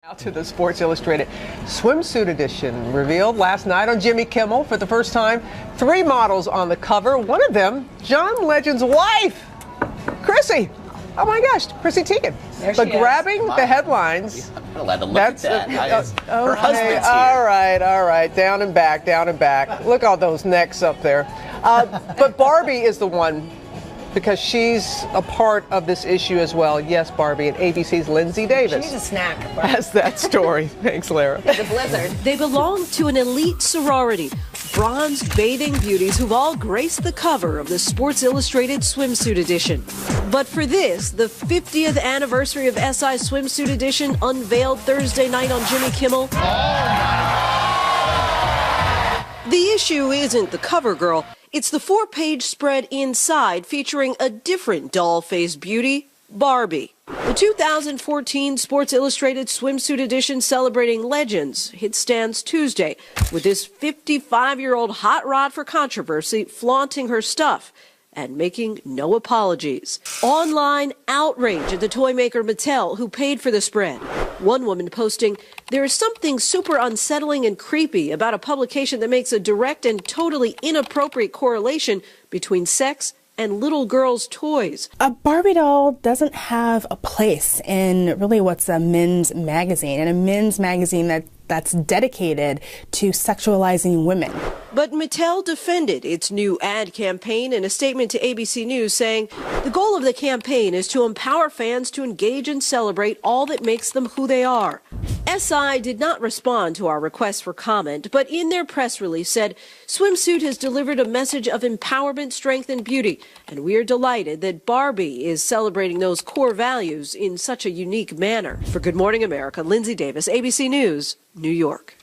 Now to the Sports Illustrated swimsuit edition, revealed last night on Jimmy Kimmel for the first time. 3 models on the cover. One of them, John Legend's wife, Chrissy. Oh my gosh, Chrissy Teigen. But grabbing the headlines. I'm not allowed to look at that. Her husband's here. All right. Down and back, down and back. Look at all those necks up there. But Barbie is the one, because she's a part of this issue as well. Yes, Barbie, and ABC's Lindsay Davis. She needs a snack. Has that story. Thanks, Lara. The blizzard. They belong to an elite sorority, bronze bathing beauties who've all graced the cover of the Sports Illustrated swimsuit edition. But for this, the 50th anniversary of SI swimsuit edition unveiled Thursday night on Jimmy Kimmel. The issue isn't the cover girl. It's the 4-page spread inside featuring a different doll-faced beauty, Barbie. The 2014 Sports Illustrated swimsuit edition celebrating legends hit stands Tuesday with this 55-year-old hot rod for controversy flaunting her stuff and making no apologies. Online outrage at the toy maker Mattel, who paid for the spread. One woman posting, "There is something super unsettling and creepy about a publication that makes a direct and totally inappropriate correlation between sex and little girls' toys." A Barbie doll doesn't have a place in really what's a men's magazine, and a men's magazine that's dedicated to sexualizing women. But Mattel defended its new ad campaign in a statement to ABC News, saying the goal of the campaign is to empower fans to engage and celebrate all that makes them who they are. SI did not respond to our request for comment, but in their press release said, "Swimsuit has delivered a message of empowerment, strength, and beauty, and we are delighted that Barbie is celebrating those core values in such a unique manner." For Good Morning America, Lindsay Davis, ABC News, New York.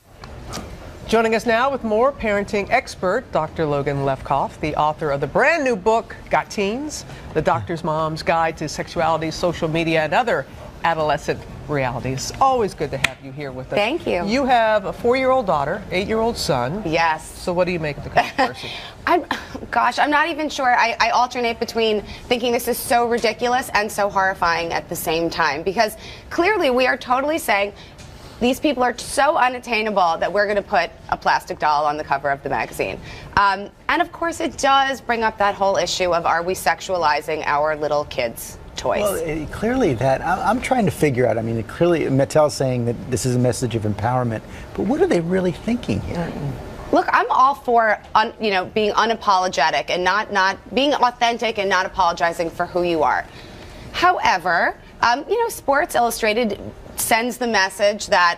Joining us now with more, parenting expert Dr. Logan Lefkoff, the author of the brand new book, Got Teens, The Doctor's Mom's Guide to Sexuality, Social Media, and Other Adolescent Realities. Always good to have you here with us. Thank you. You have a 4-year-old daughter, 8-year-old son. Yes. So what do you make of the controversy? I'm not even sure. I alternate between thinking this is so ridiculous and so horrifying at the same time, because clearly we are totally saying these people are so unattainable that we're going to put a plastic doll on the cover of the magazine. And of course it does bring up that whole issue of, are we sexualizing our little kids' toys? Well, clearly that, I'm trying to figure out, I mean, clearly Mattel's saying that this is a message of empowerment, but what are they really thinking here? Look, I'm all for being unapologetic and not being authentic and not apologizing for who you are. However, Sports Illustrated sends the message that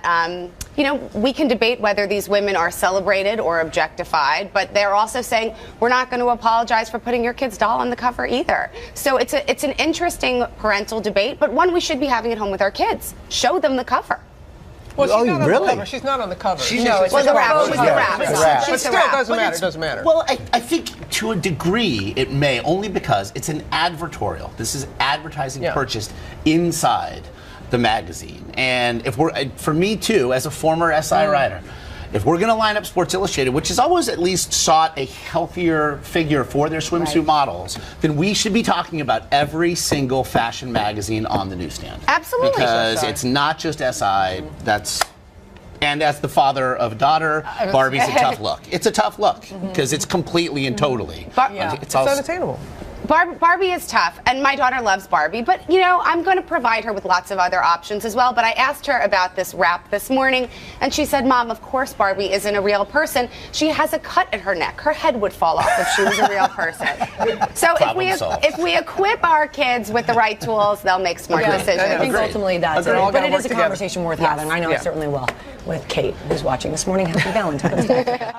we can debate whether these women are celebrated or objectified, but they're also saying we're not going to apologize for putting your kid's doll on the cover either. So it's an interesting parental debate, but one we should be having at home with our kids. Show them the cover. Well, she's not on really? the cover. She's not on the cover. Well, the wrap. She's the wrap. But still, it doesn't matter. It doesn't matter. Well, I think to a degree it may, only because it's an advertorial. This is advertising purchased inside the magazine. And for me too, as a former SI writer, if we're going to line up Sports Illustrated, which has always at least sought a healthier figure for their swimsuit models, then we should be talking about every single fashion magazine on the newsstand. Absolutely. Because it's not just SI. And as the father of a daughter, Barbie's a tough look. It's a tough look because it's completely and totally. It's unattainable. Barbie is tough, and my daughter loves Barbie, but I'm going to provide her with lots of other options as well. But I asked her about this wrap this morning, and she said, "Mom, of course Barbie isn't a real person. She has a cut at her neck. Her head would fall off if she was a real person." So if we equip our kids with the right tools, they'll make smart decisions. I think ultimately that's it. But it is a conversation worth having. I know I Yeah. certainly will. With Kate, who's watching this morning. Happy Valentine's Day.